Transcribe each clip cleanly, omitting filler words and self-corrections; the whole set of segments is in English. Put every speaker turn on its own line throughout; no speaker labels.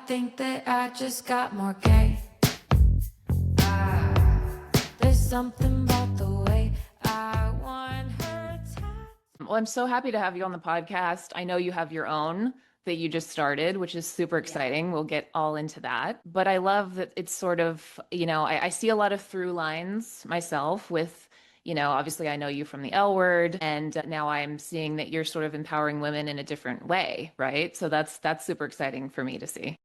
think that I just got more gay. There's something about the way I want her to.
Well, I'm so happy to have you on the podcast. I know you have your own that you just started, which is super exciting. We'll get all into that. But I love that it's sort of, I see a lot of through lines myself with, obviously I know you from the L Word, and now I'm seeing that you're sort of empowering women in a different way, right? So that's super exciting for me to see.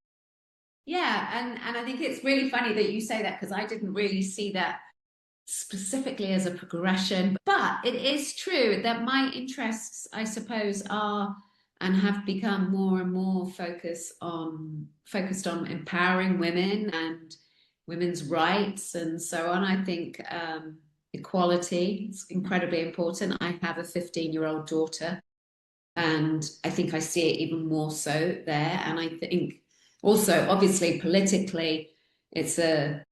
Yeah, and I think it's really funny that you say that because I didn't really see that specifically as a progression. But it is true that my interests, I suppose, are and have become more and more focused on empowering women and women's rights and so on. I think equality is incredibly important. I have a 15-year-old daughter, and I think I see it even more so there. And I think also, obviously, politically, it's an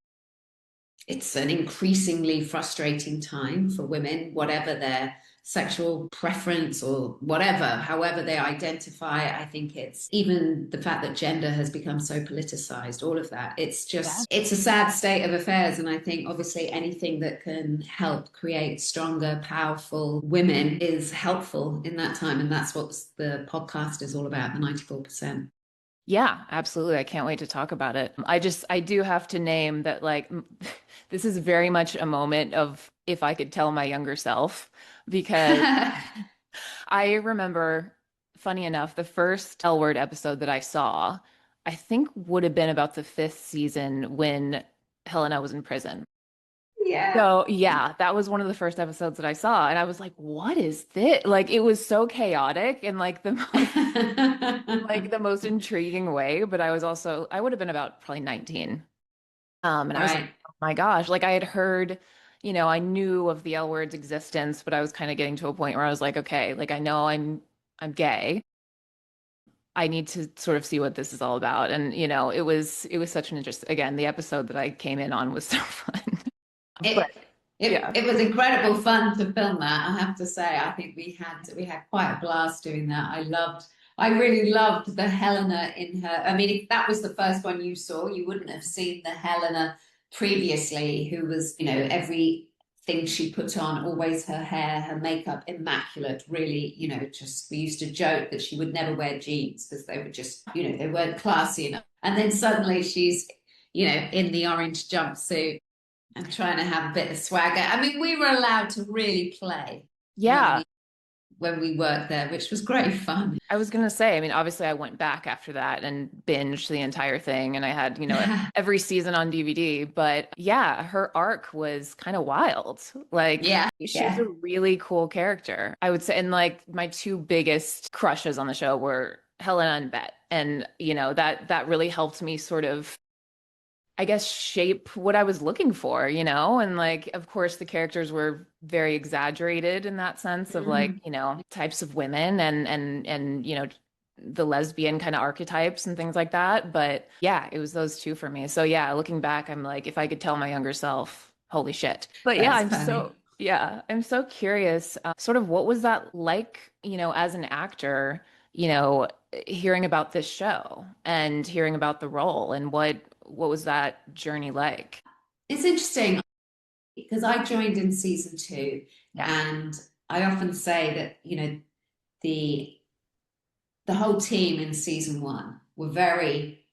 increasingly frustrating time for women, whatever their sexual preference or whatever, however they identify. I think it's even the fact that gender has become so politicized, all of that. It's a sad state of affairs. And I think obviously anything that can help create stronger, powerful women is helpful in that time. And that's what the podcast is all about, the 94%.
Yeah, absolutely. I can't wait to talk about it. I do have to name that, like, this is very much a moment of if I could tell my younger self, because I remember, funny enough, the first L Word episode that I saw, I think would have been about the fifth season when Helena was in prison.
Yeah.
So yeah, that was one of the first episodes that I saw, and I was like, "What is this?" Like, it was so chaotic and like the like the most intriguing way. But I would have been about probably 19, and I was like, "Oh my gosh!" Like, I had heard, I knew of the L Word's existence, but I was kind of getting to a point where I was like, "Okay, like I know I'm gay. I need to sort of see what this is all about." And it was such an interest. Again, the episode that I came in on was so fun.
It was incredible fun to film that, I have to say. I think we had quite a blast doing that. I really loved the Helena in her. I mean, if that was the first one you saw, you wouldn't have seen the Helena previously, who was, everything she put on, always her hair, her makeup, immaculate, really, just we used to joke that she would never wear jeans because they were just, they weren't classy enough. And then suddenly she's, in the orange jumpsuit and trying to have a bit of swagger. I mean, we were allowed to really play.
Yeah.
When we worked there, which was great fun.
I was gonna say, I mean, obviously I went back after that and binged the entire thing, and I had, every season on DVD. But yeah, her arc was kind of wild. Like, she's a really cool character, I would say. And like my two biggest crushes on the show were Helena and Bet. And that really helped me sort of, I guess, shape what I was looking for, and like, of course, the characters were very exaggerated in that sense of like, types of women and the lesbian kind of archetypes and things like that. But yeah, it was those two for me. So yeah, looking back, I'm like, if I could tell my younger self, holy shit. But yeah, I'm so curious, sort of what was that like, as an actor, hearing about this show and hearing about the role, and what was that journey like?
It's interesting because I joined in season 2, and I often say that, the whole team in season 1 were very,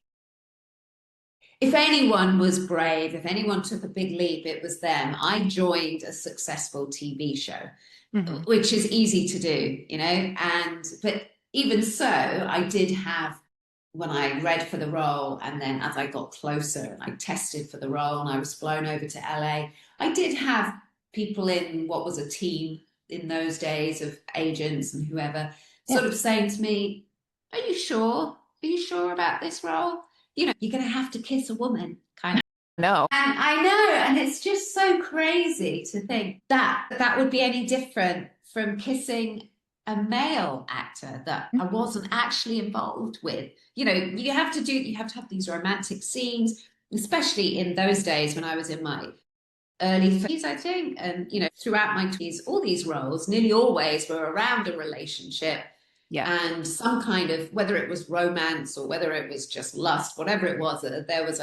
if anyone was brave, if anyone took a big leap, it was them. I joined a successful TV show, which is easy to do, but even so, I did have, when I read for the role, and then as I got closer and I tested for the role and I was flown over to LA, I did have people in what was a team in those days of agents and whoever sort of saying to me, are you sure? Are you sure about this role? You're going to have to kiss a woman, kind of.
No.
And I know, and it's just so crazy to think that that would be any different from kissing a male actor that I wasn't actually involved with. You have to have these romantic scenes, especially in those days when I was in my early 30s, I think. And, throughout my 20s, all these roles nearly always were around a relationship. And some kind of, whether it was romance or whether it was just lust, whatever it was, there was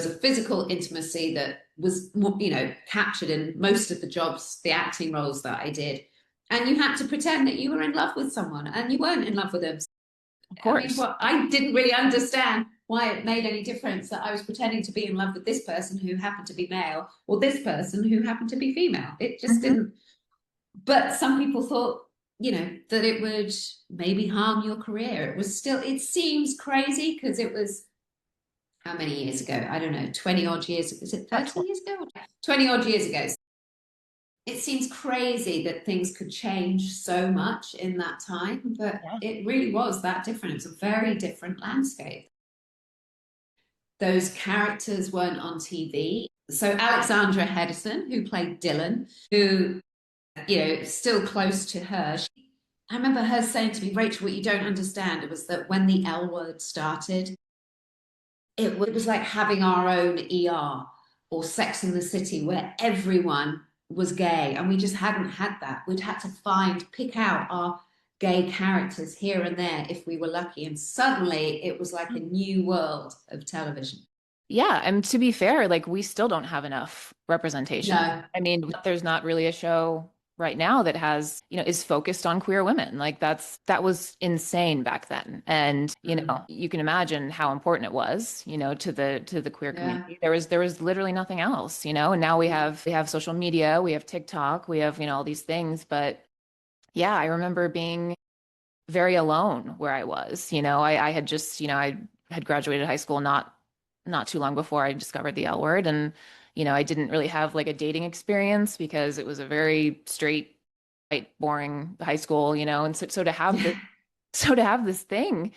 a physical intimacy that was, you know, captured in most of the jobs, the acting roles that I did. And you had to pretend that you were in love with someone, and you weren't in love with them.
Of course.
I mean, well, I didn't really understand why it made any difference that I was pretending to be in love with this person who happened to be male, or this person who happened to be female. It just didn't. But some people thought, you know, that it would maybe harm your career. It was still, it seems crazy because it was, how many years ago? I don't know, 20 odd years. Is it 30 years ago? 20 odd years ago. It seems crazy that things could change so much in that time, but it really was that different. It was a very different landscape. Those characters weren't on TV. So Alexandra Hedison, who played Dylan, who, you know, still close to her, I remember her saying to me, Rachel, what you don't understand was that when the L Word started, it was like having our own ER or Sex and the City, where everyone was gay, and we just hadn't had that. We'd had to pick out our gay characters here and there if we were lucky, and suddenly it was like a new world of television.
Yeah, and to be fair, like, we still don't have enough representation.
No.
I mean, there's not really a show right now that has, you know, is focused on queer women. Like, that was insane back then. And, you know, you can imagine how important it was, you know, to the queer community. There was literally nothing else, you know, and now we have social media, we have TikTok, we have, you know, all these things. But yeah, I remember being very alone where I was, you know, I had just, you know, I had graduated high school not too long before I discovered the L Word. And, you know, I didn't really have like a dating experience because it was a very straight, white, boring high school, you know. And so to have this thing,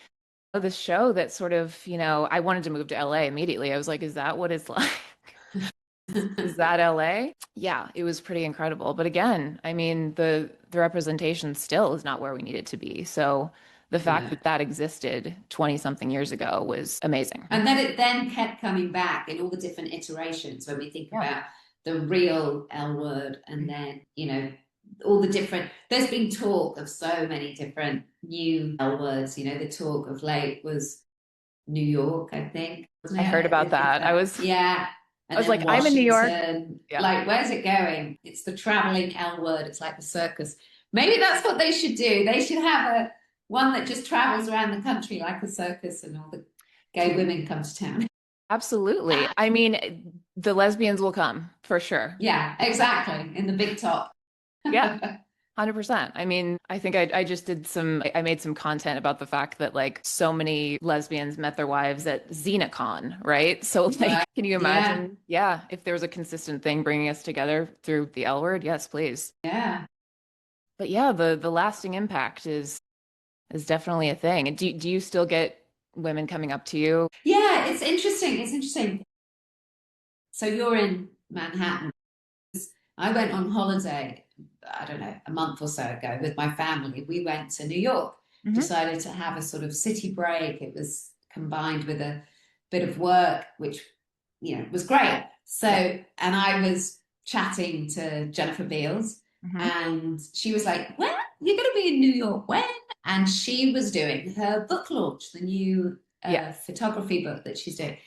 this show that sort of, you know, I wanted to move to LA immediately. I was like, is that what it's like? Is that LA? Yeah, it was pretty incredible. But again, I mean, the representation still is not where we need it to be. So the fact that existed 20 something years ago was amazing.
And then it then kept coming back in all the different iterations when we think about the real L Word, and then, you know, all the different, there's been talk of so many different new L Words. You know, the talk of late was New York, I think.
I heard about that. I was like, I'm in New York.
Like, where's it going? It's the traveling L Word. It's like the circus. Maybe that's what they should do. They should have one that just travels around the country like a circus, and all the gay women come to town.
Absolutely. I mean, the lesbians will come for sure.
Yeah, exactly. In the big top.
Yeah. 100%. I mean, I think I made some content about the fact that like so many lesbians met their wives at XenaCon, right? So like, can you imagine? Yeah. If there was a consistent thing bringing us together through the L Word, yes, please.
Yeah.
But yeah, the lasting impact is definitely a thing. And do you still get women coming up to you?
Yeah, it's interesting. It's interesting. So you're in Manhattan. I went on holiday, I don't know, a month or so ago with my family. We went to New York, decided to have a sort of city break. It was combined with a bit of work, which, you know, was great. So, and I was chatting to Jennifer Beals, and she was like, "Well, you're going to be in New York when?" And she was doing her book launch, the new photography book that she's doing.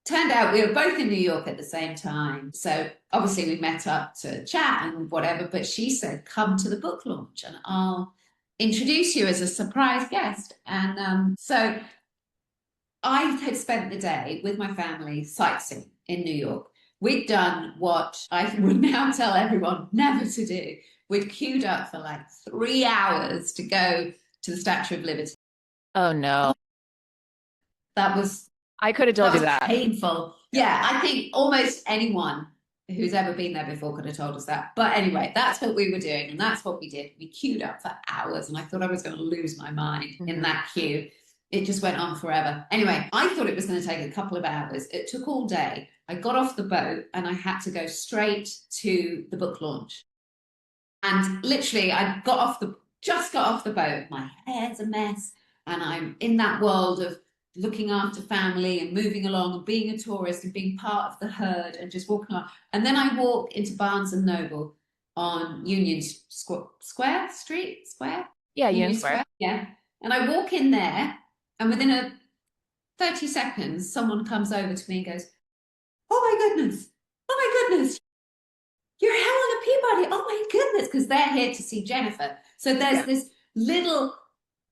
Turned out we were both in New York at the same time. So obviously we met up to chat and whatever, but she said, come to the book launch and I'll introduce you as a surprise guest. And so I had spent the day with my family sightseeing in New York. We'd done what I would now tell everyone never to do. We'd queued up for like 3 hours to go to the Statue of Liberty.
Oh no. I could have told you that.
Painful. Yeah, I think almost anyone who's ever been there before could have told us that. But anyway, that's what we were doing, and that's what we did. We queued up for hours, and I thought I was going to lose my mind in that queue. It just went on forever. Anyway, I thought it was going to take a couple of hours. It took all day. I got off the boat, and I had to go straight to the book launch. And literally, I just got off the boat. My hair's a mess, and I'm in that world of looking after family and moving along and being a tourist and being part of the herd and just walking along. And then I walk into Barnes and Noble on Union Square? Yeah,
Union Square.
Yeah. And I walk in there, and within 30 seconds, someone comes over to me and goes, "Oh my goodness, oh my goodness, you're Helena Peabody, oh my goodness," because they're here to see Jennifer. So there's this little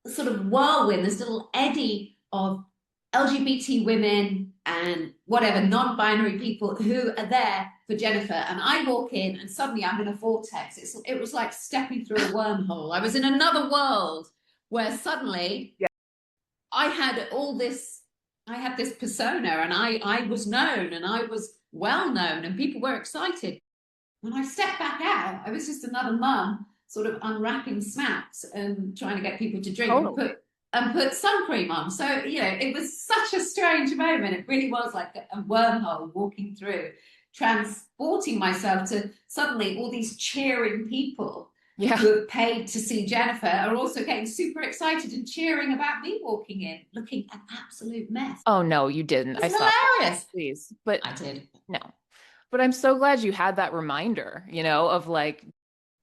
sort of whirlwind, this little eddy of LGBT women and whatever, non-binary people who are there for Jennifer. And I walk in and suddenly I'm in a vortex. It was like stepping through a wormhole. I was in another world where suddenly I had this persona, and I was known, and I was well known, and people were excited. When I stepped back out, I was just another mum sort of unwrapping smacks and trying to get people to drink and put sun cream on. So, it was such a strange moment. It really was like a wormhole walking through, transporting myself to suddenly all these cheering people who have paid to see Jennifer are also getting super excited and cheering about me walking in, looking an absolute mess.
Oh, no, you didn't.
It's hilarious.
Please. But
I did.
No. But I'm so glad you had that reminder, of like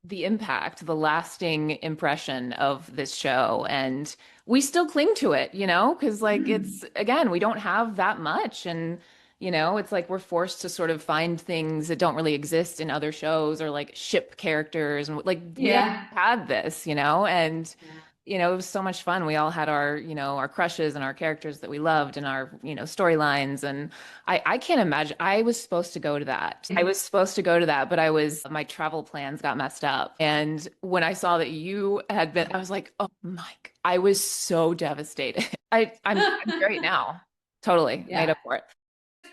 the impact, the lasting impression of this show. And we still cling to it, because like it's, again, we don't have that much. And, it's like we're forced to sort of find things that don't really exist in other shows, or like ship characters. And like, we had this, and it was so much fun. We all had our, our crushes and our characters that we loved and our, storylines. And I can't imagine. I was supposed to go to that. But my travel plans got messed up. And when I saw that you had been, I was like, oh my, I was so devastated. I'm great now. Totally made up for it.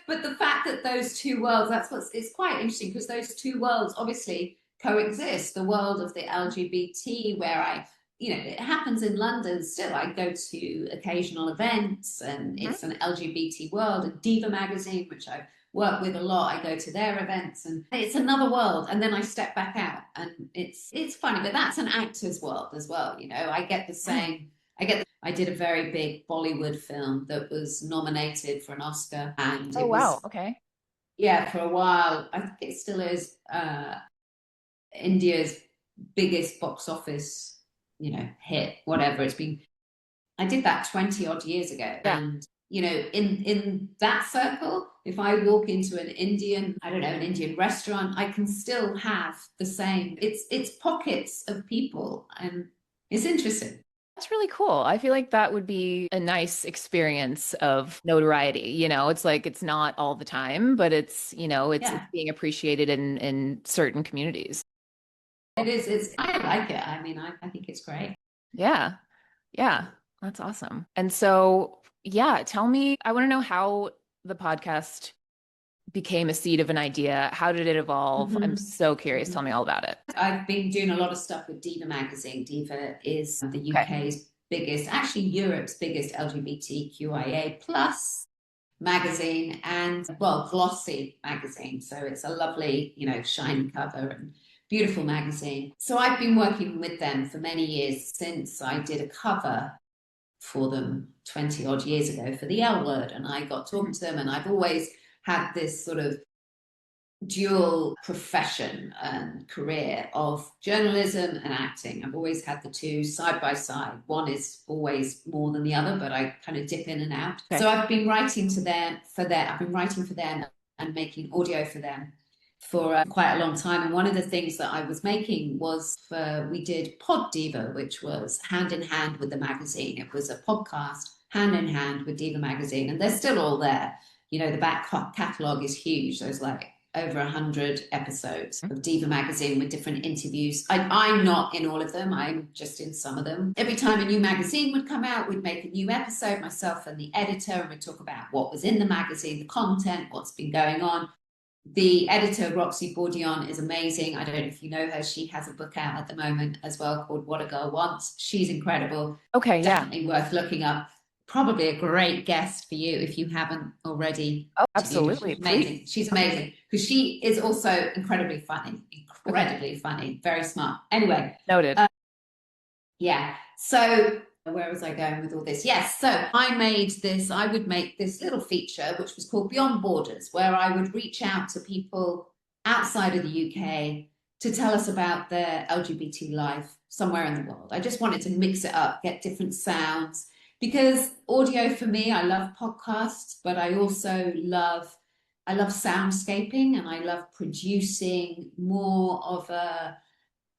But the fact that those two worlds, it's quite interesting, because those two worlds obviously coexist. The world of the LGBT, where it happens in London still. I go to occasional events, and it's an LGBT world. And Diva magazine, which I work with a lot, I go to their events, and it's another world. And then I step back out, and it's funny, but that's an actor's world as well. I get the same. I did a very big Bollywood film that was nominated for an Oscar, and
wow, okay,
for a while. I think it still is India's biggest box office hit, whatever it's been. I did that 20 odd years ago. And, in that circle, if I walk into an Indian restaurant, I can still have the same, it's pockets of people, and it's interesting.
That's really cool. I feel like that would be a nice experience of notoriety. It's like, it's not all the time, but it's being appreciated in certain communities.
It is. I like it. I mean, I think it's great.
Yeah. That's awesome. And so, tell me, I want to know how the podcast became a seed of an idea. How did it evolve? I'm so curious. Tell me all about it.
I've been doing a lot of stuff with Diva magazine. Diva is the UK's biggest, actually Europe's biggest LGBTQIA plus magazine, and glossy magazine. So it's a lovely, shiny cover and beautiful magazine. So I've been working with them for many years, since I did a cover for them 20 odd years ago for the L Word, and I got talking to them, and I've always had this sort of dual profession and career of journalism and acting. I've always had the two side by side. One is always more than the other, but I kind of dip in and out. Okay. So I've been writing I've been writing for them and making audio for them for quite a long time. And one of the things that I was making was we did Pod Diva, which was hand in hand with the magazine. It was a podcast hand in hand with Diva magazine, and they're still all there. The back catalogue is huge. There's like over 100 episodes of Diva magazine with different interviews. I'm not in all of them. I'm just in some of them. Every time a new magazine would come out, we'd make a new episode, myself and the editor, and we'd talk about what was in the magazine, the content, what's been going on. The editor, Roxy Bourdion, is amazing. I don't know if you know her. She has a book out at the moment as well called What a Girl Wants. She's incredible.
Okay,
definitely worth looking up. Probably a great guest for you if you haven't already.
Oh, absolutely.
She's amazing. She's amazing, because she is also incredibly funny, very smart. Anyway.
Noted.
So where was I going with all this? Yes. So I would make this little feature, which was called Beyond Borders, where I would reach out to people outside of the UK to tell us about their LGBT life somewhere in the world. I just wanted to mix it up, get different sounds, because audio for me, I love podcasts, but I also love soundscaping, and I love producing more of a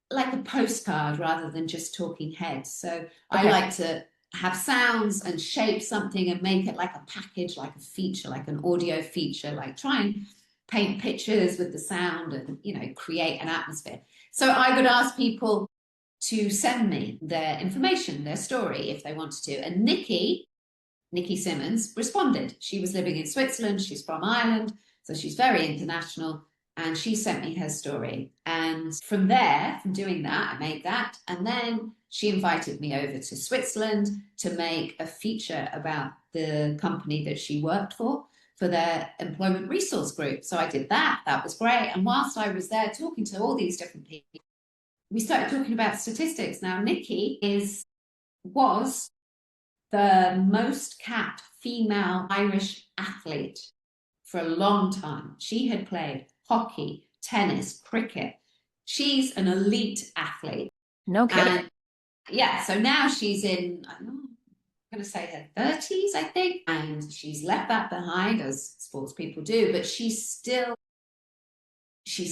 like a postcard rather than just talking heads. So I like to have sounds and shape something and make it like a package, like a feature, like an audio feature, like try and paint pictures with the sound and, you know, create an atmosphere. So I would ask people to send me their information, their story, if they wanted to. And Nikki Simmons responded. She was living in Switzerland. She's from Ireland, so she's very international. And she sent me her story. And from there, from doing that, I made that. And then she invited me over to Switzerland to make a feature about the company that she worked for their employment resource group. So I did that. That was great. And whilst I was there talking to all these different people, we started talking about statistics. Now, Nikki was the most capped female Irish athlete for a long time. She had played hockey, tennis, cricket. She's an elite athlete.
No kidding.
And yeah, so now she's in, I'm going to say her 30s, I think, and she's left that behind, as sports people do, but she's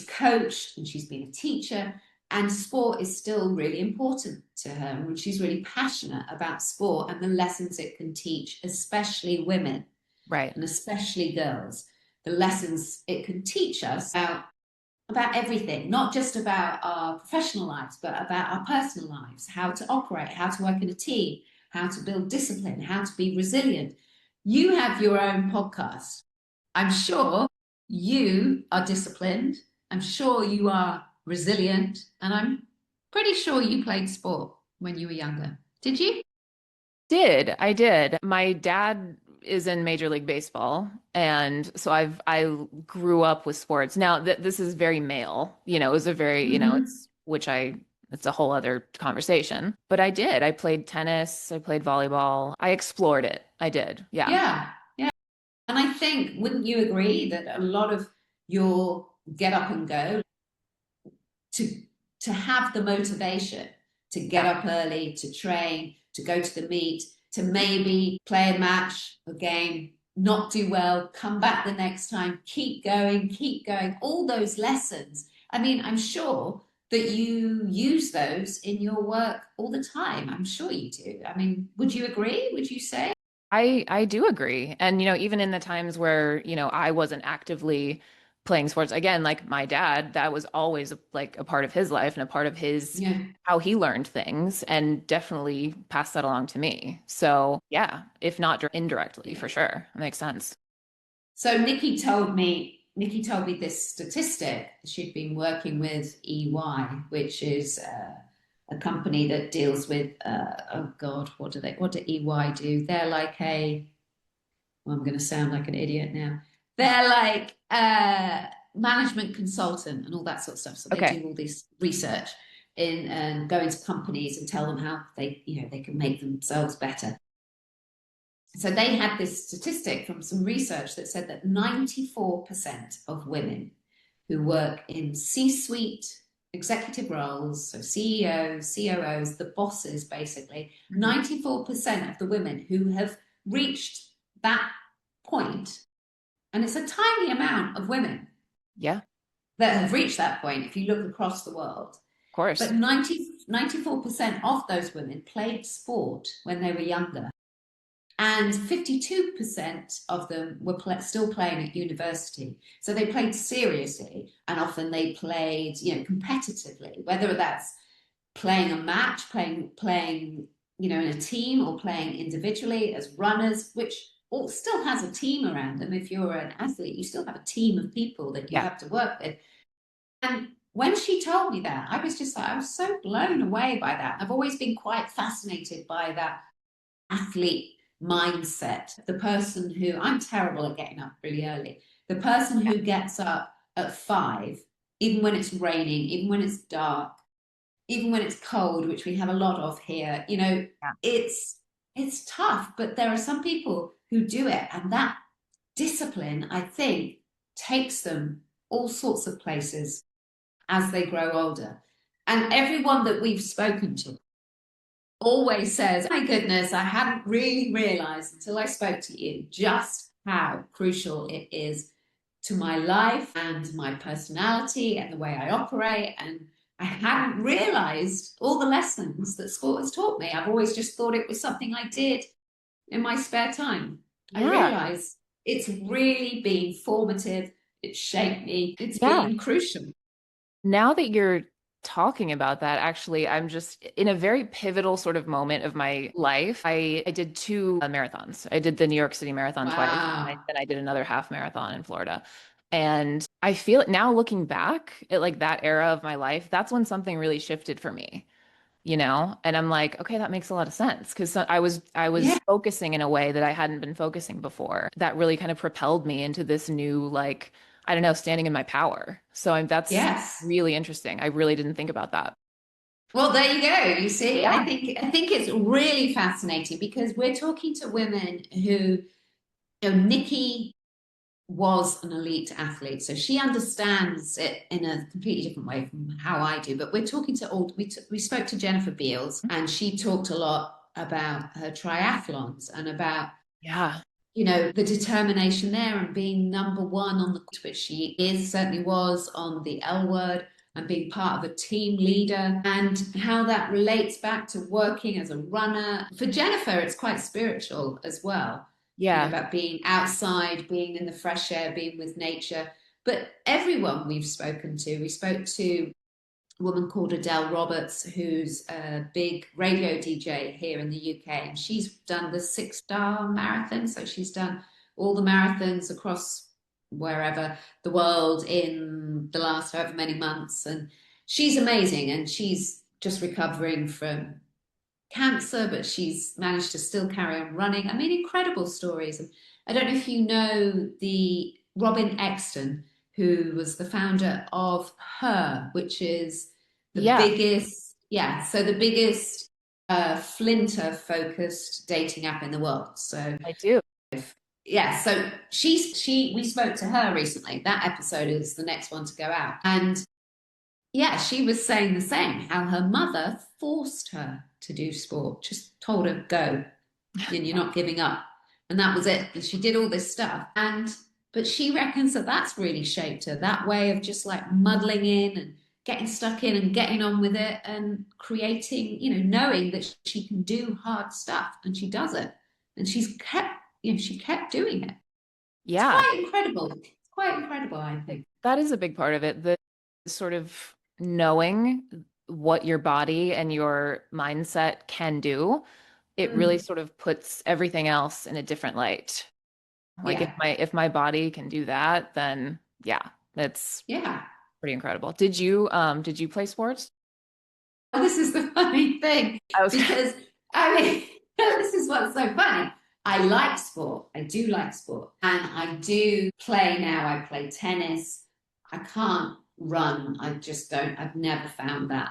coached and she's been a teacher, and sport is still really important to her. And she's really passionate about sport and the lessons it can teach, especially women,
right,
and especially girls. The lessons it can teach us about everything, not just about our professional lives, but about our personal lives, how to operate, how to work in a team, how to build discipline, how to be resilient. You have your own podcast. I'm sure you are disciplined. I'm sure you are resilient. And I'm pretty sure you played sport when you were younger. Did you?
I did. My dad is in Major League Baseball, and so I grew up with sports. Now this is very male, you know, it was a very, you know, it's a whole other conversation. But I did. I played tennis, I played volleyball. I explored it. I did. Yeah.
Yeah. Yeah. And I think, wouldn't you agree that a lot of your get up and go to have the motivation to get up early, to train, to go to the meet, to maybe play a match, a game, not do well, come back the next time, keep going, all those lessons. I mean, I'm sure that you use those in your work all the time. I'm sure you do. I mean, would you agree? Would you say?
I do agree. And, you know, even in the times where, you know, I wasn't actively playing sports, again, like my dad, that was always like a part of his life and a part of his how he learned things, and definitely passed that along to me. So yeah, if not indirectly, for sure. It makes sense.
So Nikki told me this statistic. She'd been working with EY, which is a company that deals with oh God, what do EY do? They're like I'm going to sound like an idiot now. They're like management consultant and all that sort of stuff. So they do all this research and go into companies and tell them how they can make themselves better. So they had this statistic from some research that said that 94% of women who work in C-suite executive roles, so CEOs, COOs, the bosses, basically, 94% of the women who have reached that point, and it's a tiny amount of women that have reached that point if you look across the world.
Of course.
But 94% of those women played sport when they were younger. And 52% of them were still playing at university. So they played seriously, and often they played, competitively, whether that's playing a match, playing, in a team, or playing individually as runners, which still has a team around them. If you're an athlete, you still have a team of people that you have to work with. And when she told me that, I was just like, I was so blown away by that. I've always been quite fascinated by that athlete mindset. The person who, I'm terrible at getting up really early, the person who gets up at 5, even when it's raining, even when it's dark, even when it's cold, which we have a lot of here, it's tough, but there are some people who do it, and that discipline, I think, takes them all sorts of places. as they grow older. And everyone that we've spoken to always says, my goodness, I hadn't really realized until I spoke to you just how crucial it is to my life and my personality and the way I operate. And I hadn't realized all the lessons that sport has taught me. I've always just thought it was something I did in my spare time. I realize it's really been formative. It's shaped me. It's been crucial.
Now that you're talking about that, actually, I'm just in a very pivotal sort of moment of my life. I did 2 marathons. I did the New York City Marathon twice, and then I did another half marathon in Florida. And I feel it now looking back at like that era of my life, that's when something really shifted for me, you know? And I'm like, okay, that makes a lot of sense because I was focusing in a way that I hadn't been focusing before. That really kind of propelled me into this new, like, I don't know, standing in my power. So that's really interesting. I really didn't think about that.
Well, there you go. You see, I think it's really fascinating because we're talking to women who, Nikki was an elite athlete, so she understands it in a completely different way from how I do. But we're talking to we spoke to Jennifer Beals, and she talked a lot about her triathlons and about the determination there and being number one on the, which she certainly was on the L word, and being part of a team leader, and how that relates back to working as a runner. For Jennifer, it's quite spiritual as well. About being outside, being in the fresh air, being with nature. But everyone we spoke to a woman called Adele Roberts, who's a big radio DJ here in the UK, and she's done the 6-star marathon. So she's done all the marathons across wherever the world in the last however many months. And she's amazing, and she's just recovering from cancer, but she's managed to still carry on running. I mean, incredible stories. And I don't know if you know the Robin Exton, who was the founder of Her, which is the biggest, so the biggest Flinter focused dating app in the world. So
I do.
Yeah, so we spoke to her recently. That episode is the next one to go out. And yeah, she was saying the same, how her mother forced her to do sport, just told her, go, and you're not giving up. And that was it. And she did all this stuff. But she reckons that that's really shaped her, that way of just like muddling in and getting stuck in and getting on with it and creating, knowing that she can do hard stuff, and she does it. And she kept doing it.
Yeah.
It's quite incredible. It's quite incredible, I think.
That is a big part of it. The sort of knowing what your body and your mindset can do, it really sort of puts everything else in a different light. Like if my body can do that, then it's pretty incredible. Did you play sports?
Well, this is the funny thing, because I mean, this is what's so funny. I like sport. I do like sport, and I do play now. I play tennis. I can't run. I just don't. I've never found that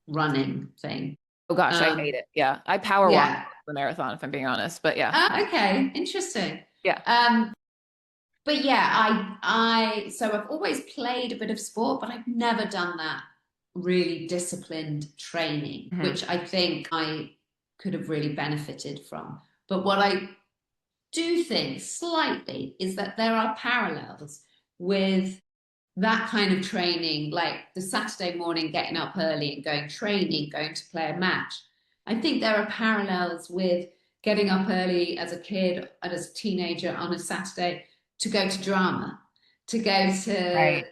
running thing.
Oh gosh, I hate it. Yeah, I power walk the marathon, if I'm being honest. But
okay, interesting.
Yeah.
But yeah, so I've always played a bit of sport, but I've never done that really disciplined training, which I think I could have really benefited from. But what I do think slightly is that there are parallels with that kind of training, like the Saturday morning getting up early and going training, going to play a match. I think there are parallels with getting up early as a kid and as a teenager on a Saturday to go to drama, to go to,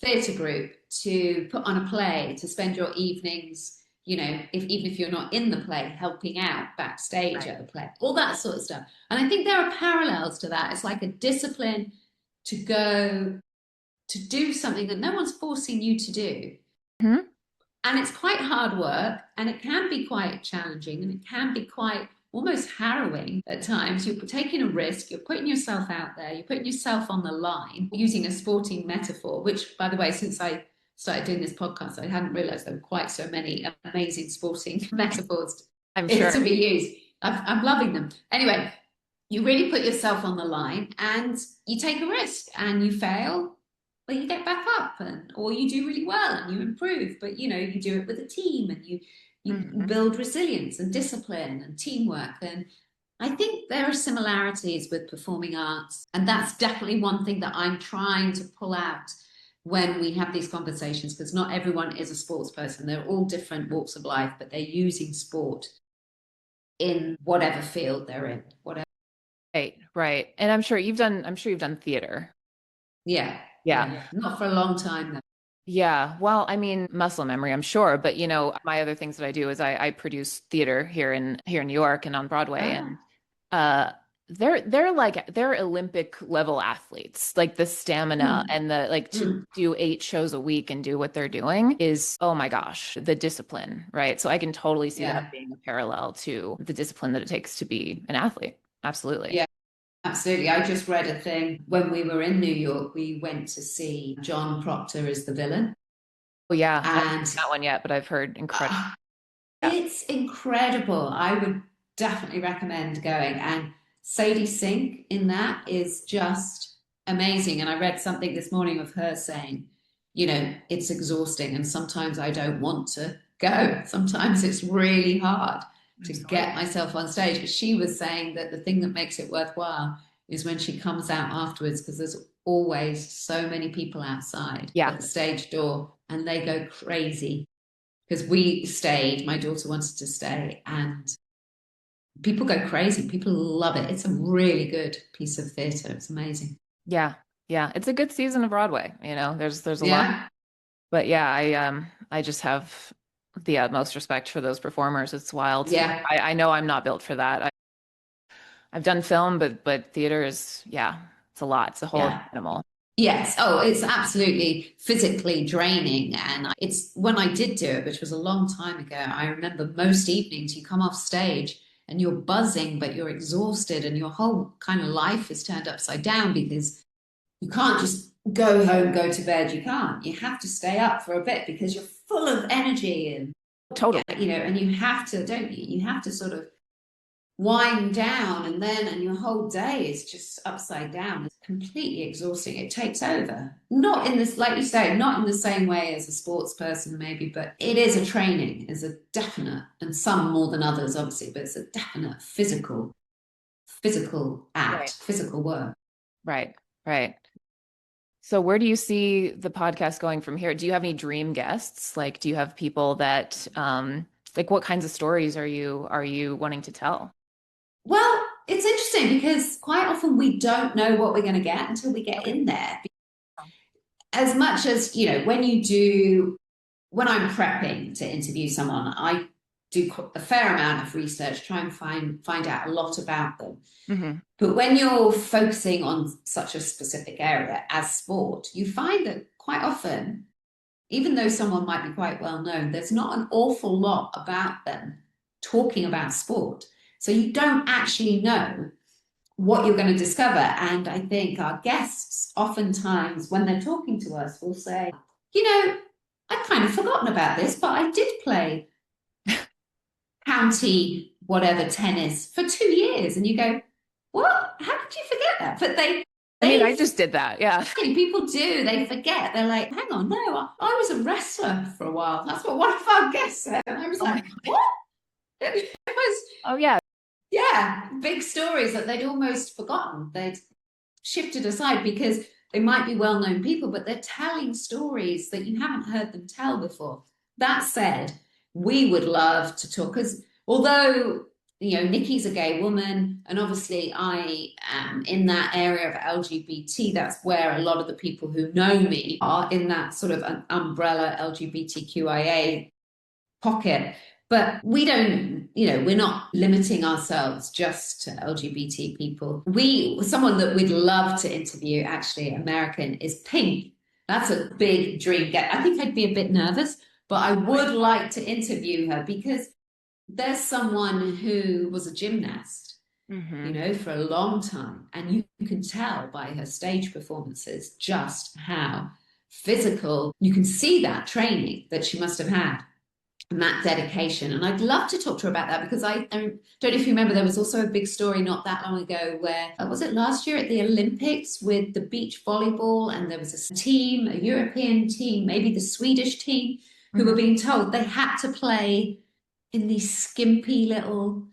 theatre group, to put on a play, to spend your evenings, even if you're not in the play, helping out backstage at the play, all that sort of stuff. And I think there are parallels to that. It's like a discipline to go to do something that no one's forcing you to do.
Mm-hmm.
And it's quite hard work, and it can be quite challenging, and it can be quite almost harrowing at times. You're taking a risk, you're putting yourself out there, you're putting yourself on the line, using a sporting metaphor, which, by the way, since I started doing this podcast, I hadn't realized there were quite so many amazing sporting metaphors to be used. I'm loving them. Anyway, you really put yourself on the line and you take a risk and you fail, well, you get back up, or you do really well and you improve. But you do it with a team, and you build resilience and discipline and teamwork. And I think there are similarities with performing arts, and that's definitely one thing that I'm trying to pull out when we have these conversations, because not everyone is a sports person. They're all different walks of life, but they're using sport in whatever field they're in, whatever.
Right. And I'm sure you've done theater.
Yeah.
Yeah.
Not for a long time though.
Yeah. Well, I mean, muscle memory, I'm sure, but my other things that I do is I produce theater here in New York and on Broadway. And uh they're Olympic level athletes. Like the stamina and the to do 8 shows a week and do what they're doing is, oh my gosh, the discipline, right? So I can totally see that being a parallel to the discipline that it takes to be an athlete. Absolutely.
Yeah. Absolutely. I just read a thing when we were in New York. We went to see John Proctor as the villain.
Oh yeah,
and
I haven't seen that one yet, but I've heard incredible.
It's incredible. I would definitely recommend going. And Sadie Sink in that is just amazing. And I read something this morning of her saying, it's exhausting, and sometimes I don't want to go. Sometimes it's really hard to get myself on stage. But she was saying that the thing that makes it worthwhile is when she comes out afterwards, because there's always so many people outside at the stage door, and they go crazy. Because we stayed, my daughter wanted to stay, and people go crazy. People love it. It's a really good piece of theatre. It's amazing.
Yeah. Yeah. It's a good season of Broadway. There's a lot. But yeah, I just have the utmost respect for those performers. It's wild.
Yeah.
I know I'm not built for that. I've done film, but theater is, it's a lot. It's a whole animal.
Yes. Oh, it's absolutely physically draining. And it's when I did do it, which was a long time ago, I remember most evenings you come off stage and you're buzzing, but you're exhausted, and your whole kind of life is turned upside down, because you can't just go home, go to bed. You can't. You have to stay up for a bit because you're full of energy, and
totally,
and you have to, don't you? You have to sort of wind down, and your whole day is just upside down. It's completely exhausting. It takes over. Not in this, like you say, not in the same way as a sports person maybe, but it is a training, is a definite, and some more than others obviously, but it's a definite physical act, physical work.
Right. So where do you see the podcast going from here? Do you have any dream guests? Like, do you have people that what kinds of stories are you wanting to tell?
Well, it's interesting because quite often we don't know what we're going to get until we get in there. As much as, when I'm prepping to interview someone, I do a fair amount of research, try and find out a lot about them. Mm-hmm. But when you're focusing on such a specific area as sport, you find that quite often, even though someone might be quite well known, there's not an awful lot about them talking about sport. So you don't actually know what you're going to discover. And I think our guests oftentimes, when they're talking to us, will say, I'd kind of forgotten about this, but I did play county whatever tennis for 2 years. And you go, what? How could you forget that? But
I just did that. Yeah.
People do. They forget. They're like, hang on, no, I was a wrestler for a while. That's what one of our guests said. And I was like, what? It was.
Oh, yeah.
Yeah. Big stories that they'd almost forgotten. They'd shifted aside because they might be well-known people, but they're telling stories that you haven't heard them tell before. That said, we would love to talk, because although Nikki's a gay woman, and obviously I am in that area of LGBT, that's where a lot of the people who know me are, in that sort of an umbrella LGBTQIA pocket. But we don't, we're not limiting ourselves just to LGBT people. Someone that we'd love to interview, actually, American, is Pink. That's a big dream. I think I'd be a bit nervous, but I would like to interview her, because there's someone who was a gymnast, for a long time. And you can tell by her stage performances just how physical, you can see that training that she must have had. and that dedication. And I'd love to talk to her about that, because I don't know if you remember, there was also a big story not that long ago where, was it last year at the Olympics with the beach volleyball? And there was a team, a European team, maybe the Swedish team, who were being told they had to play in these skimpy little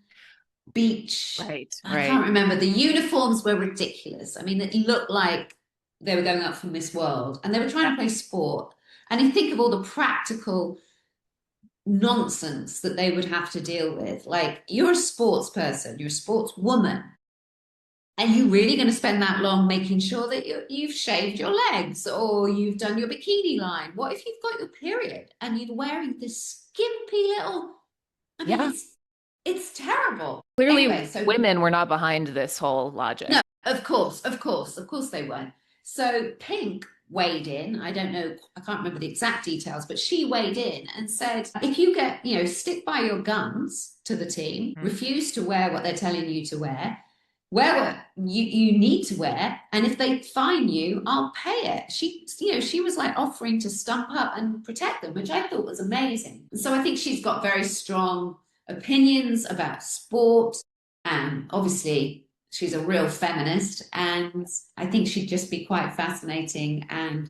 beach.
Right.
I can't remember. The uniforms were ridiculous. I mean, it looked like they were going up for Miss World, and they were trying to play sport. And you think of all the practical nonsense that they would have to deal with. Like, you're a sports person, you're a sports woman, and you're really going to spend that long making sure that you've shaved your legs or you've done your bikini line? What if you've got your period and you're wearing this skimpy little, I mean, it's terrible.
Clearly,
anyway, so
women were not behind this whole logic.
No, of course they weren't. So Pink weighed in. I don't know, I can't remember the exact details, but she weighed in and said, if you get, stick by your guns to the team, refuse to wear what they're telling you to wear what you need to wear, and if they fine you, I'll pay it. She was like offering to stump up and protect them, which I thought was amazing. So I think she's got very strong opinions about sport, and obviously she's a real feminist, and I think she'd just be quite fascinating. And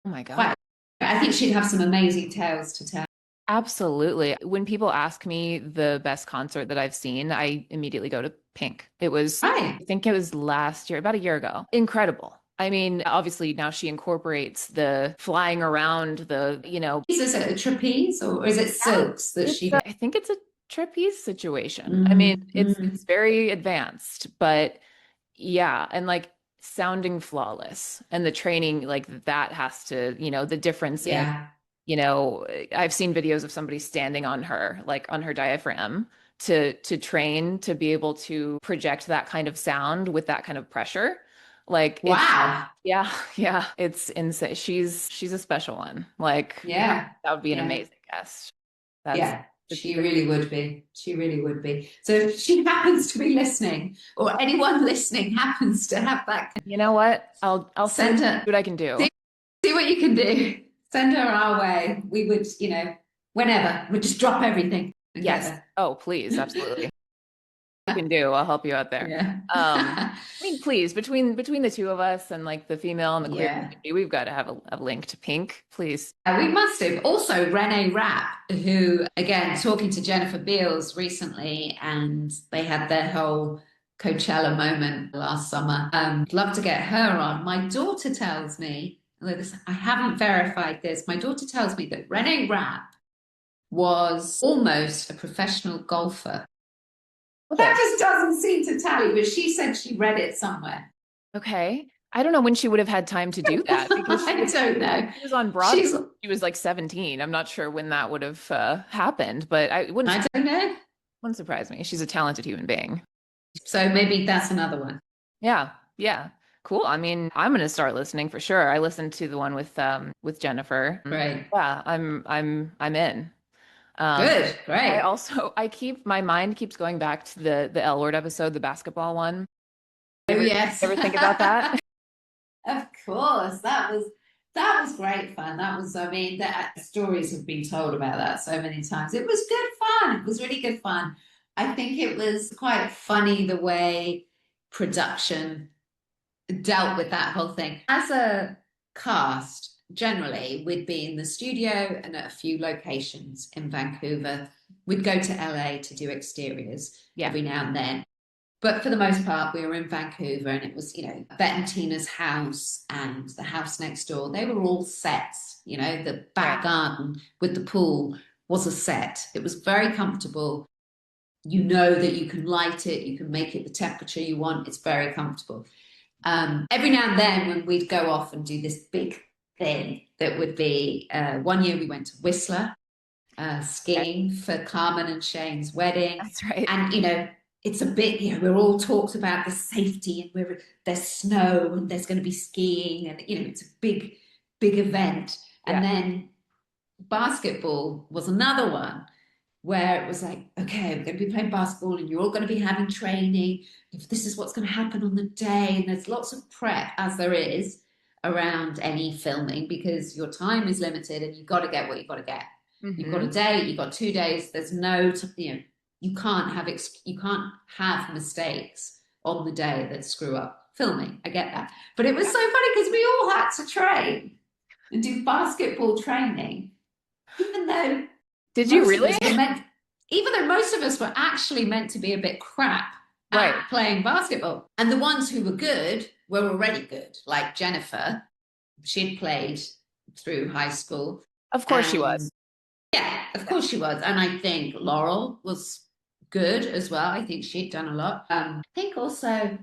oh my God,
I think she'd have some amazing tales to tell.
Absolutely. When people ask me the best concert that I've seen, I immediately go to Pink. It was, I think it was last year, about a year ago. Incredible. I mean, obviously now she incorporates the flying around the,
Is it a trapeze, or is it silks that she does?
I think it's a trapeze situation. I mean, it's very advanced, but yeah. And like sounding flawless, and the training, like that has to, the difference in, I've seen videos of somebody standing on her, like on her diaphragm to train to be able to project that kind of sound with that kind of pressure. Like,
wow.
Yeah. It's insane. She's a special one. Like, that would be an amazing guest.
She really would be. She really would be. So if she happens to be listening, or anyone listening happens to have that,
you know what? I'll send her. See what I can do.
See what you can do. Send her our way. We would, whenever, we'd just drop everything.
Yes. Oh, please. Absolutely. You can do. I'll help you out there.
Yeah.
I mean, please, between the two of us and like the female and the queer community, we've got to have a link to Pink, please.
We must have. Also, Renee Rapp, who, again, talking to Jennifer Beals recently, and they had their whole Coachella moment last summer. Love to get her on. My daughter tells me, I haven't verified this, my daughter tells me that Renee Rapp was almost a professional golfer. Well, that just doesn't seem to tally, but she said she read it somewhere.
Okay. I don't know when she would have had time to do that, because
I don't know.
She was on Broadway. She was like 17. I'm not sure when that would have happened, but I don't know. Wouldn't surprise me. She's a talented human being.
So maybe that's another one.
Yeah. Cool. I mean, I'm going to start listening for sure. I listened to the one with Jennifer.
Right.
Yeah, I'm in.
Good, great.
My mind keeps going back to the L Word episode, the basketball one.
Yes.
Ever think about that?
Of course, that was great fun. That stories have been told about that so many times. It was good fun. It was really good fun. I think it was quite funny the way production dealt with that whole thing. As a cast, generally, we'd be in the studio and at a few locations in Vancouver. We'd go to LA to do exteriors every now and then. But for the most part, we were in Vancouver, and it was, Bet and Tina's house and the house next door. They were all sets, the back garden with the pool was a set. It was very comfortable. That you can light it, you can make it the temperature you want. It's very comfortable. Every now and then when we'd go off and do this big thing, that would be, one year we went to Whistler skiing for Carmen and Shane's wedding.
That's right.
And, it's a bit, we're all talked about the safety, and there's snow and there's going to be skiing, and, it's a big, big event. And then basketball was another one where it was like, okay, we're going to be playing basketball and you're all going to be having training. If this is what's going to happen on the day, and there's lots of prep, as there is around any filming, because your time is limited and you've got to get what you've got to get. You've got a day, you've got 2 days. There's no, you can't have mistakes on the day that screw up filming. I get that. But it was so funny because we all had to train and do basketball training, even though
Did you really?
Even though most of us were actually meant to be a bit crap at playing basketball. And the ones who were good were already good, like Jennifer. She'd played through high school.
Of course she was.
Yeah, of course she was. And I think Laurel was good as well. I think she'd done a lot. I think also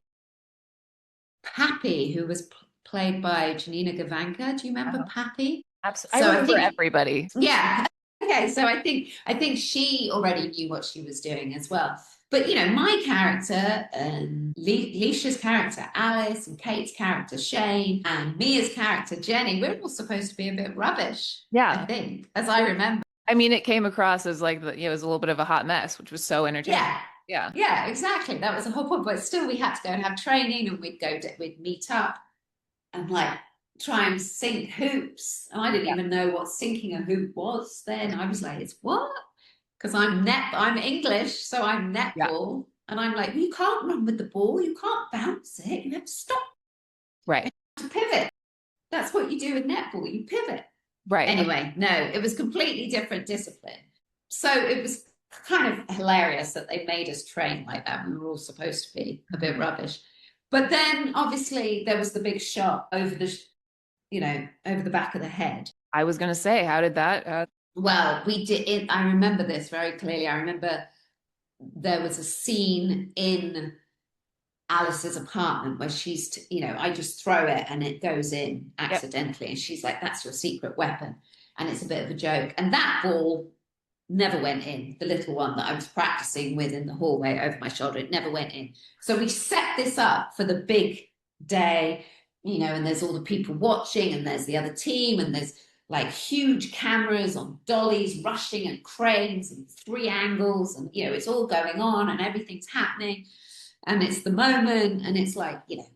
Pappy, who was played by Janina Gavankar. Do you remember Pappy?
Absolutely. So I remember everybody.
Yeah. Okay, so I think she already knew what she was doing as well. But, my character and Leisha's character, Alice, and Kate's character, Shane, and Mia's character, Jenny, we're all supposed to be a bit rubbish.
Yeah.
I think, as I remember.
I mean, it came across as like, it was a little bit of a hot mess, which was so entertaining.
Yeah. Yeah, exactly. That was the whole point. But still, we had to go and have training, and we'd meet up and try and sink hoops. And I didn't even know what sinking a hoop was then. I was like, it's what? Because I'm English, so I'm netball. And I'm like, you can't run with the ball. You can't bounce it. You have to stop.
Right.
You have to pivot. That's what you do in netball. You pivot.
Right.
Anyway, no, it was completely different discipline. So it was kind of hilarious that they made us train like that. We were all supposed to be a bit rubbish. But then obviously there was the big shot over the back of the head.
I was going to say, how did that?
Well, we did it. I remember this very clearly. I remember there was a scene in Alice's apartment where she's, I just throw it and it goes in accidentally. And she's like, that's your secret weapon. And it's a bit of a joke. And that ball never went in, the little one that I was practicing with in the hallway over my shoulder. It never went in. So we set this up for the big day, and there's all the people watching, and there's the other team, and there's huge cameras on dollies rushing and cranes and 3 angles, and it's all going on and everything's happening, and it's the moment, and it's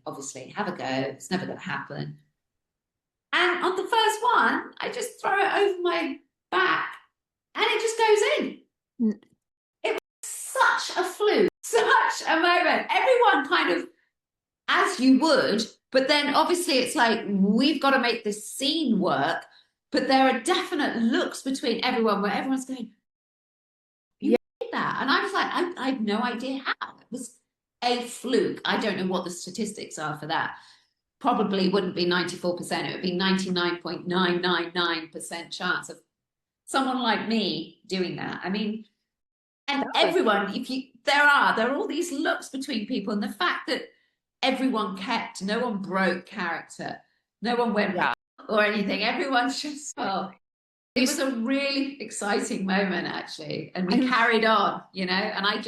obviously have a go, it's never going to happen. And on the first one, I just throw it over my back and it just goes in. It was such a fluke, such a moment. Everyone kind of, as you would, but then obviously it's we've got to make this scene work. But there are definite looks between everyone where everyone's going, you did that. And I was like, I have no idea how. It was a fluke. I don't know what the statistics are for that. Probably wouldn't be 94%. It would be 99.999% chance of someone like me doing that. I mean, and everyone, there are all these looks between people. And the fact that everyone no one broke character. No one went or anything. Everyone's just, it was a really exciting moment, actually. And we carried on, and I'm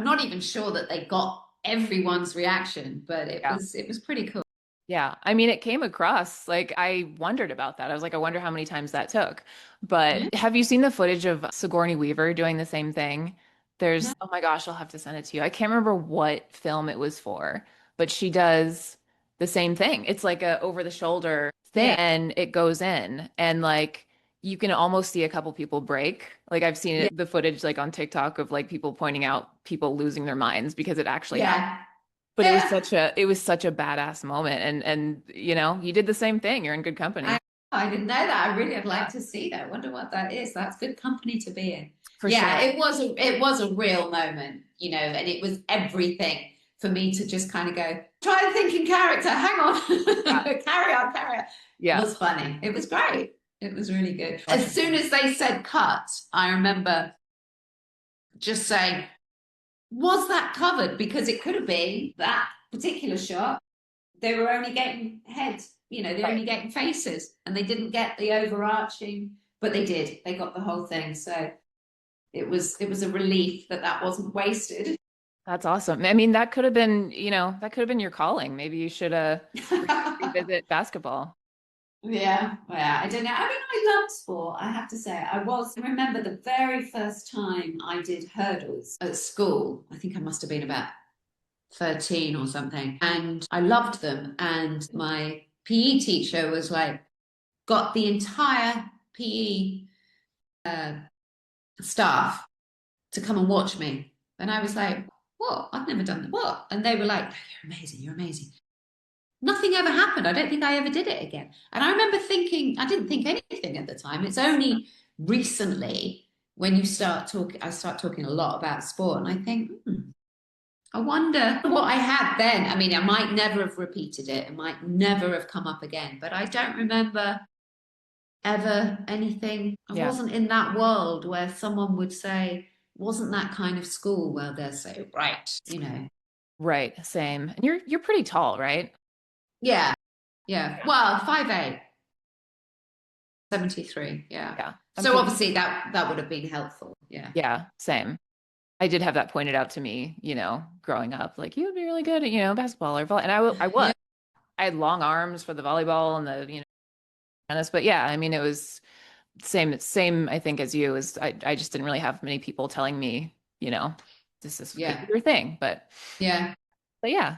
not even sure that they got everyone's reaction, but it was pretty cool.
Yeah. I mean, it came across I wondered about that. I was like, I wonder how many times that took. But have you seen the footage of Sigourney Weaver doing the same thing? There's, oh my gosh, I'll have to send it to you. I can't remember what film it was for, but she does the same thing. It's like a over the shoulder thing and it goes in, and you can almost see a couple people break. I've seen the footage on TikTok of people pointing out people losing their minds because it actually happened. But it was such a badass moment, and you did the same thing. You're in good company.
I didn't know that. I really would like to see that. I wonder what that is. That's good company to be in.
For sure.
It was a real moment, and it was everything for me to just kind of go, try and think in character, hang on, carry on.
Yeah.
It was funny. It was great. It was really good. As soon as they said cut, I remember just saying, was that covered? Because it could have been that particular shot. They were only getting heads, they were only getting faces, and they didn't get the overarching, but they did. They got the whole thing. So it was a relief that wasn't wasted.
That's awesome. I mean, that could have been, your calling. Maybe you should revisit basketball.
Yeah, I don't know. I mean, I love sport, I have to say. I remember the very first time I did hurdles at school. I think I must have been about 13 or something. And I loved them. And my PE teacher was got the entire PE staff to come and watch me. And I was like, what? I've never done that. What? And they were like, you're amazing. You're amazing. Nothing ever happened. I don't think I ever did it again. And I remember thinking, I didn't think anything at the time. It's only recently when you start talking, I start talking a lot about sport, and I think, I wonder what I had then. I mean, I might never have repeated it. It might never have come up again, but I don't remember ever anything. I wasn't in that world where someone would say, wasn't that kind of school where they're so right, you know.
Right, same. And you're pretty tall, right?
Yeah. Well, 5'8", 73. Yeah. So obviously that would have been helpful. Yeah.
Yeah, same. I did have that pointed out to me, you know, growing up, like you would be really good at, you know, basketball or volleyball. And I was. Yeah. I had long arms for the volleyball and the, you know, tennis. But yeah, I mean, it was same, I think, as you. Is I just didn't really have many people telling me, you know, this is your thing. But
yeah. I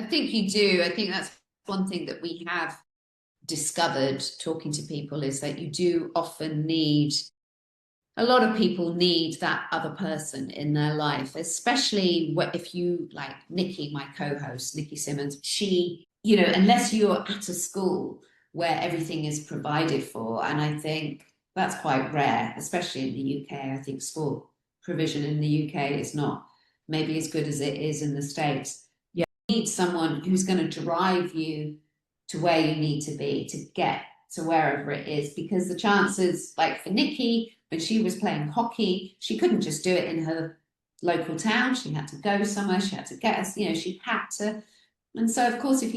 think you do. I think that's one thing that we have discovered talking to people, is that you do often need, a lot of people need that other person in their life, especially if you, like Nikki, my co-host, Nikki Simmons, she, you know, unless you're at a school where everything is provided for, and I think that's quite rare, especially in the UK. I think sport provision in the UK is not maybe as good as it is in the States. You need someone who's going to drive you to where you need to be to get to wherever it is, because the chances, like for Nikki, when she was playing hockey, she couldn't just do it in her local town. She had to go somewhere. She had to get us, you know, she had to. And so, of course, if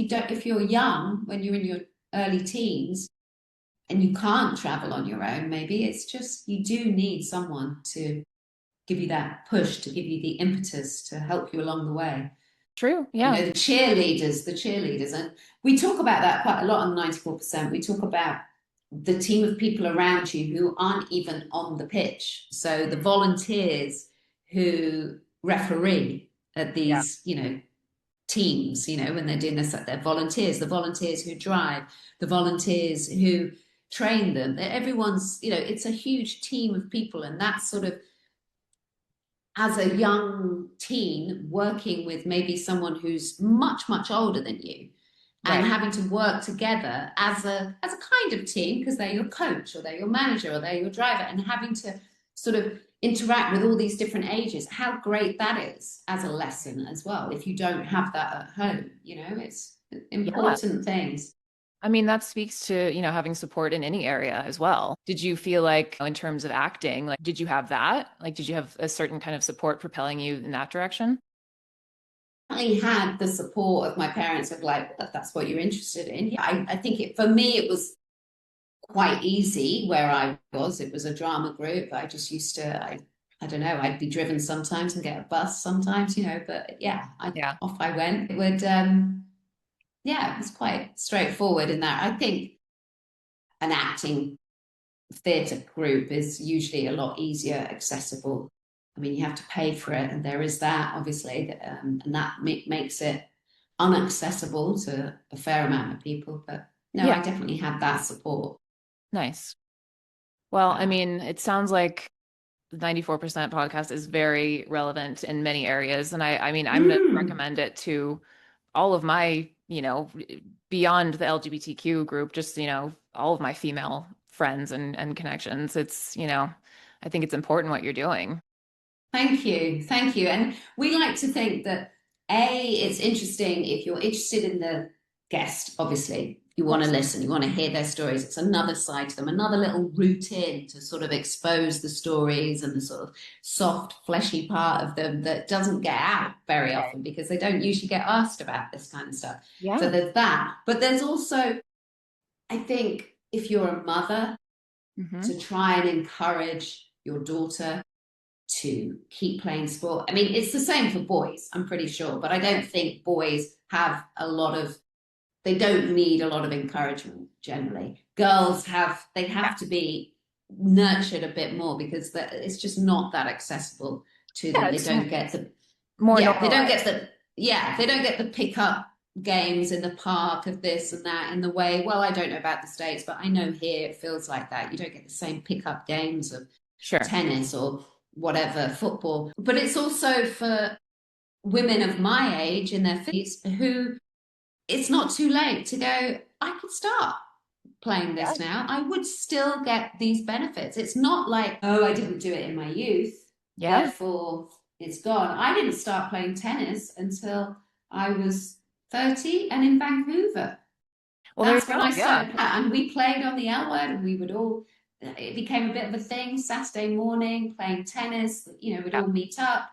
you're young, when you're in your early teens and you can't travel on your own, maybe it's just, you do need someone to give you that push, to give you the impetus, to help you along the way.
True. Yeah.
You know, the cheerleaders. And we talk about that quite a lot on 94%. We talk about the team of people around you who aren't even on the pitch. So the volunteers who referee at these, you know, teams, you know, when they're doing this, they're volunteers, the volunteers who drive, the volunteers who train them. Everyone's, you know, it's a huge team of people. And that's sort of, as a young teen, working with maybe someone who's much, much older than you, and having to work together as a kind of team, because they're your coach or they're your manager or they're your driver, and having to sort of interact with all these different ages. How great that is as a lesson as well. If you don't have that at home, you know, it's important things.
I mean, that speaks to, you know, having support in any area as well. Did you feel like, in terms of acting, like, did you have that? Like, did you have a certain kind of support propelling you in that direction?
I had the support of my parents of like, that's what you're interested in. Yeah, I think for me, it was quite easy where I was. It was a drama group. I just used to, I don't know, I'd be driven sometimes and get a bus sometimes, you know, but off I went. It would, it was quite straightforward in that. I think an acting theatre group is usually a lot easier accessible. I mean, you have to pay for it, and there is that, obviously, and that makes it inaccessible to a fair amount of people. But no, I definitely had that support.
Nice. Well, I mean, it sounds like the 94% podcast is very relevant in many areas. And I mean, I'm going to recommend it to all of my, you know, beyond the LGBTQ group, just, you know, all of my female friends and connections. It's, you know, I think it's important what you're doing.
Thank you. And we like to think that, it's interesting if you're interested in the guest, obviously. You want to listen, you want to hear their stories. It's another side to them, another little route in to sort of expose the stories and the sort of soft, fleshy part of them that doesn't get out very often, because they don't usually get asked about this kind of stuff. Yeah. So there's that. But there's also, I think, if you're a mother, to try and encourage your daughter to keep playing sport. I mean, it's the same for boys, I'm pretty sure, but I don't think boys have they don't need a lot of encouragement generally. Girls have to be nurtured a bit more, because it's just not that accessible to them. They don't get the they don't get the pick up games in the park of this and that in the way, well, I don't know about the States, but I know here it feels like that. You don't get the same pickup games of tennis or whatever, football. But it's also for women of my age in their 50s who it's not too late to go, I could start playing this now. I would still get these benefits. It's not like, oh, I didn't do it in my youth, therefore it's gone. I didn't start playing tennis until I was 30 and in Vancouver. Well, that's when I started playing. And we played on the L word, and we would all, it became a bit of a thing, Saturday morning playing tennis, you know, we'd all meet up.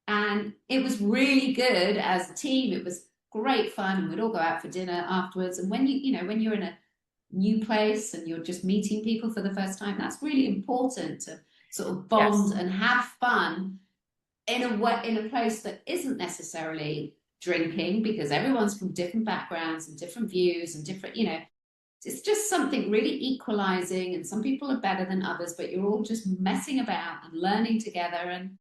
And it was really good as a team. It was great fun. And we'd all go out for dinner afterwards. And when when you're in a new place and you're just meeting people for the first time, that's really important to sort of bond and have fun in a place that isn't necessarily drinking, because everyone's from different backgrounds and different views and different, it's just something really equalizing, and some people are better than others, but you're all just messing about and learning together. And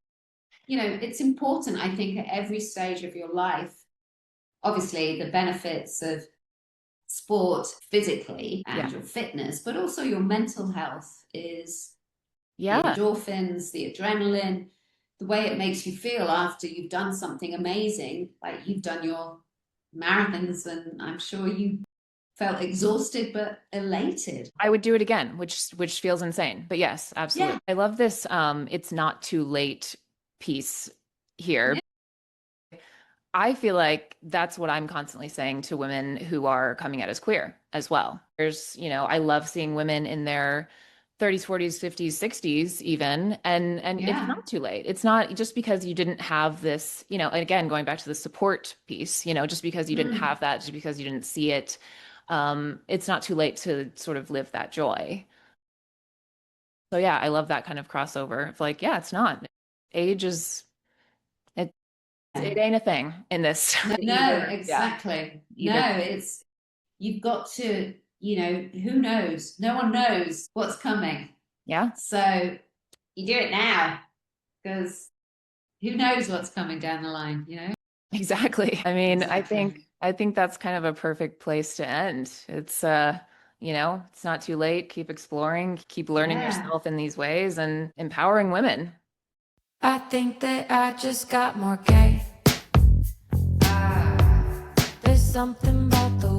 it's important, I think, at every stage of your life. Obviously the benefits of sport physically and your fitness, but also your mental health is the endorphins, the adrenaline, the way it makes you feel after you've done something amazing, like you've done your marathons, and I'm sure you felt exhausted but elated.
I would do it again, which feels insane, but yes, absolutely. Yeah. I love this it's not too late piece here. Yeah. I feel like that's what I'm constantly saying to women who are coming out as queer as well. There's, I love seeing women in their 30s, 40s, 50s, 60s even. And it's not too late. It's not just because you didn't have this, and again, going back to the support piece, just because you didn't have that, just because you didn't see it, it's not too late to sort of live that joy. So yeah, I love that kind of crossover. It's like, it's not. Age is, it ain't a thing in this.
No, exactly. It's, you've got to, who knows? No one knows what's coming.
Yeah.
So you do it now, because who knows what's coming down the line,
Exactly. I mean, exactly. I think that's kind of a perfect place to end. It's, it's not too late. Keep exploring, keep learning yourself in these ways, and empowering women.
I think that I just got more gay. There's something about the